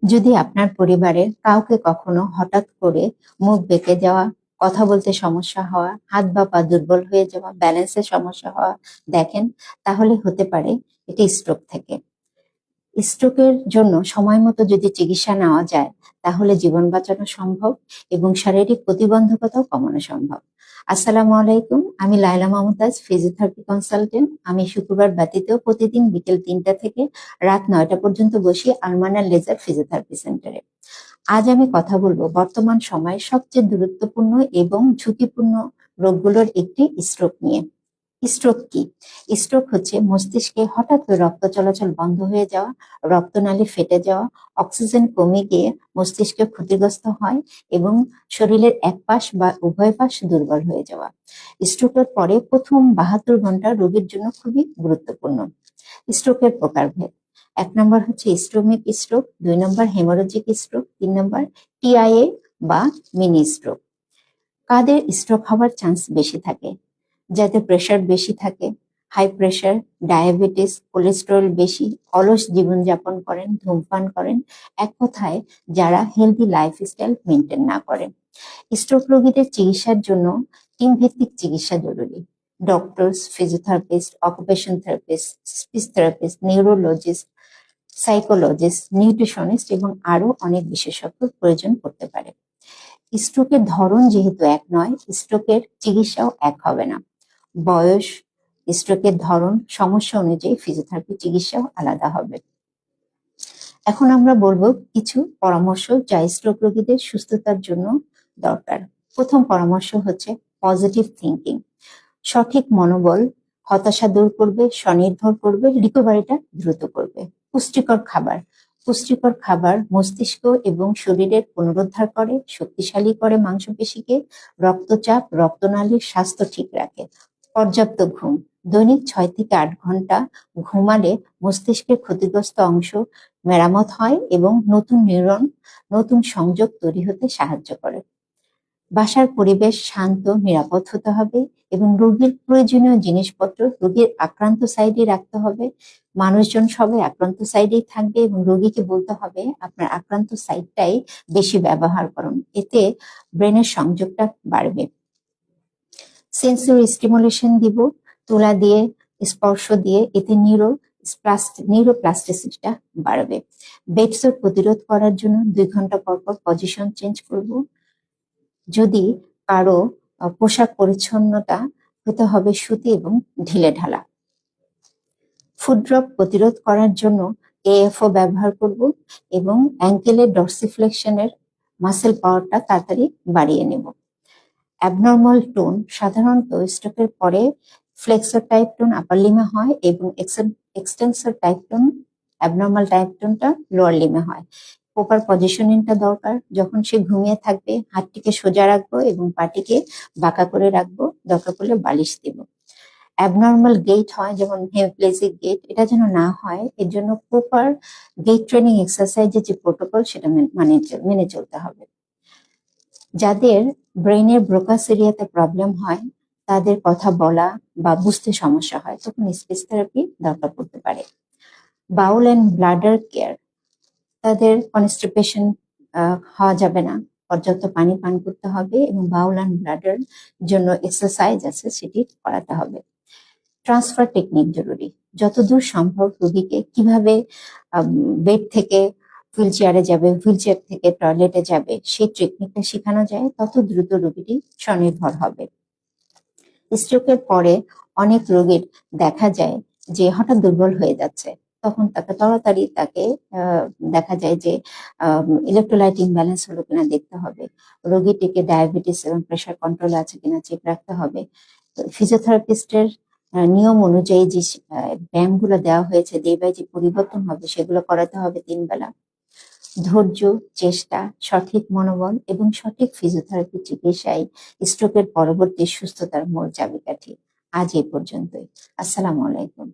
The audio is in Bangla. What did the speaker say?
যদি আপনার পরিবারের কাউকে কখনো হঠাৎ করে মুখ বেঁকে যাওয়া, কথা বলতে সমস্যা হওয়া, হাত বা পা দুর্বল হয়ে যাওয়া, ব্যালেন্সের সমস্যা হওয়া দেখেন, তাহলে হতে পারে এটি স্ট্রোক থেকে। স্ট্রোকের জন্য সময় মতো যদি চিকিৎসা নেওয়া যায় তাহলে জীবন বাঁচানো সম্ভব এবং শারীরিক প্রতিবন্ধকতাও কমানো সম্ভব। আসসালামু আলাইকুম, আমি লায়লা মমতাজ, ফিজিওথেরাপি কনসালটেন্ট। আমি শুক্রবার ব্যতীত প্রতিদিন বিকেল ৩টা থেকে রাত ৯টা পর্যন্ত বসি আলমানা লেজার ফিজিওথেরাপি সেন্টারে। আজ আমি কথা বলবো বর্তমান সময়ে সবচেয়ে গুরুত্বপূর্ণ এবং ঝুঁকিপূর্ণ রোগগুলোর একটি স্ট্রোক নিয়ে। স্ট্রোক কি? স্ট্রোক হচ্ছে মস্তিষ্কে হঠাৎ করে রক্ত চলাচল বন্ধ হয়ে যাওয়া, রক্তনালী ফেটে যাওয়া, অক্সিজেন কমে গিয়ে মস্তিষ্ক ক্ষতিগ্রস্ত হয় এবং শরীরের এক পাশ বা উভয় পাশ দুর্বল হয়ে যাওয়া। স্ট্রোকের পরে প্রথম ৭২ ঘন্টা রোগীর জন্য খুবই গুরুত্বপূর্ণ। স্ট্রোকের প্রকারভেদ: ১ নম্বর হচ্ছে ইসকেমিক স্ট্রোক, ২ নম্বর হেমোরেজিক স্ট্রোক, ৩ নম্বর টিআইএ বা মিনি স্ট্রোক। কাদের স্ট্রোক হওয়ার চান্স বেশি থাকে? যাদের প্রেশার বেশি থাকে, হাই প্রেশার, ডায়াবেটিস, কোলেস্টেরল বেশি, অলস জীবনযাপন করেন, ধূমপান করেন, এক কথায় যারা হেলদি লাইফস্টাইল মেনটেন না করেন। স্ট্রোক রোগীদের চিকিৎসার জন্য টিম ভিত্তিক চিকিৎসা জরুরি। Doctors, physiotherapist, occupation therapist, speech therapist, neurologist, psychologist, nutritionist এবং আরো অনেক বিশেষজ্ঞ প্রয়োজন পড়তে পারে। স্ট্রোকের ধরন যেহেতু এক নয়, স্ট্রোকের চিকিৎসাও এক হবে না। বয়স, স্ট্রোকের ধরন, সমস্যা অনুযায়ী ফিজিওথেরাপি চিকিৎসাও আলাদা হবে। এখন আমরা বলবো কিছু পরামর্শ যা স্ট্রোক রোগীদের সুস্থতার জন্য দরকার। প্রথম পরামর্শ হচ্ছে পজিটিভ থিঙ্কিং। সঠিক মনোবল হতাশা দূর করবে, স্বনির্ভর করবে, রিকভারিটা দ্রুত করবে। পুষ্টিকর খাবার মস্তিষ্ক এবং শরীরের পুনরুদ্ধার করে, শক্তিশালী করে মাংসপেশিকে, রক্তচাপ, রক্তনালীর স্বাস্থ্য ঠিক রাখে। পর্যাপ্ত ঘুম, দৈনিক ৬ থেকে ৮ ঘন্টা ঘুমালে মস্তিষ্কের ক্ষতিগ্রস্ত অংশ মেরামত হয় এবং নতুন নিউরন, নতুন সংযোগ তৈরি হতে সাহায্য করে। বাসার পরিবেশ শান্ত, নিরাপদ হতে হবে এবং রোগীর প্রয়োজনীয় জিনিসপত্র রোগীর আক্রান্ত সাইডে রাখতে হবে। মানুষজন সবাই আক্রান্ত সাইডেই থাকবে এবং রোগীকে বলতে হবে আপনার আক্রান্ত সাইডটাই বেশি ব্যবহার করুন, এতে ব্রেনের সংযোগটা বাড়বে। সেন্সরি স্টিমুলেশন দিব, তুলা দিয়ে, স্পর্শ দিয়ে, এতে নিউরোপ্লাস্টিসিটিটা বাড়বে। বেডসোর প্রতিরোধ করার জন্য ২ ঘন্টা পর পর পজিশন চেঞ্জ করব। যদি কারো পোশাক পরিচ্ছন্নতা হতে হবে সুতি এবং ঢিলে ঢালা। ফুট ড্রপ প্রতিরোধ করার জন্য এএফও ব্যবহার করব এবং অ্যাঙ্কেলের ডর্সিফ্লেকশনের মাসেল পাওয়ারটা তাড়াতাড়ি বাড়িয়ে নেব। অ্যাবনর্মাল টোন সাধারণত স্ট্রোকের পরে ফ্লেক্সর টাইপ টোন আপার লিমে হয় এবং extensor type tone, abnormal type টোনটা লোয়ার লিমে হয়। প্রপার পজিশনিংটা দরকার। যখন সে ঘুমিয়ে থাকবে হাতটিকে সোজা রাখবো এবং পাটিকে বাঁকা করে রাখবো, দরকার পড়লে বালিশ দিব। অ্যাবনর্মাল গেট হয় যেমন হেমিপ্লেজিক গেট, এটা যেন না হয়, এর জন্য প্রপার গেট ট্রেনিং এক্সারসাইজের যে প্রোটোকল সেটা মেনে চলতে হবে। যাদের ব্রেনের ব্রোকাস এরিয়াতে প্রবলেম হয়, তাদের কথা বলা বা বুঝতে সমস্যা হয়, তখন স্পিচ থেরাপি দরকার পড়তে পারে। বাউল অ্যান্ড ব্লাডার কেয়ার, তাদের কনস্টিপেশন হওয়া যাবে না, পর্যাপ্ত পানি পান করতে হবে এবং বাউল অ্যান্ড ব্লাডার জন্য এক্সারসাইজ আছে সেটি করাতে হবে। ট্রান্সফার টেকনিক জরুরি। যতদূর সম্ভব রোগীকে কিভাবে বেড থেকে হুইল চেয়ারে যাবে, হুইল চেয়ার থেকে টয়লেটে যাবে, সেই টেকনিকটা শেখানো যায়, তত দ্রুত রোগীটি স্বনির্ভর হবে। স্ট্রোকের পরে অনেক রোগীর দেখা যায় যে হঠাৎ দুর্বল হয়ে যাচ্ছে, তখন তাকে তাড়াতাড়ি দেখা যায় যে ইলেকট্রোলাইট ইমব্যালেন্স হলো কিনা দেখতে হবে, রোগীটিকে ডায়াবেটিস এবং প্রেশার কন্ট্রোল আছে কিনা চেক রাখতে হবে। ফিজিওথেরাপিস্টের নিয়ম অনুযায়ী যে ব্যায়ামগুলো দেওয়া হয়েছে, দেবায় যে পরিবর্তন হবে সেগুলো করাতে হবে ৩ বেলা। ধৈর্য, চেষ্টা, সঠিক মনোবল এবং সঠিক ফিজিওথেরাপি চিকিৎসায় স্ট্রোকের পরবর্তী সুস্থতার মূল চাবিকাঠি। আজ এই পর্যন্তই। আসসালামু আলাইকুম।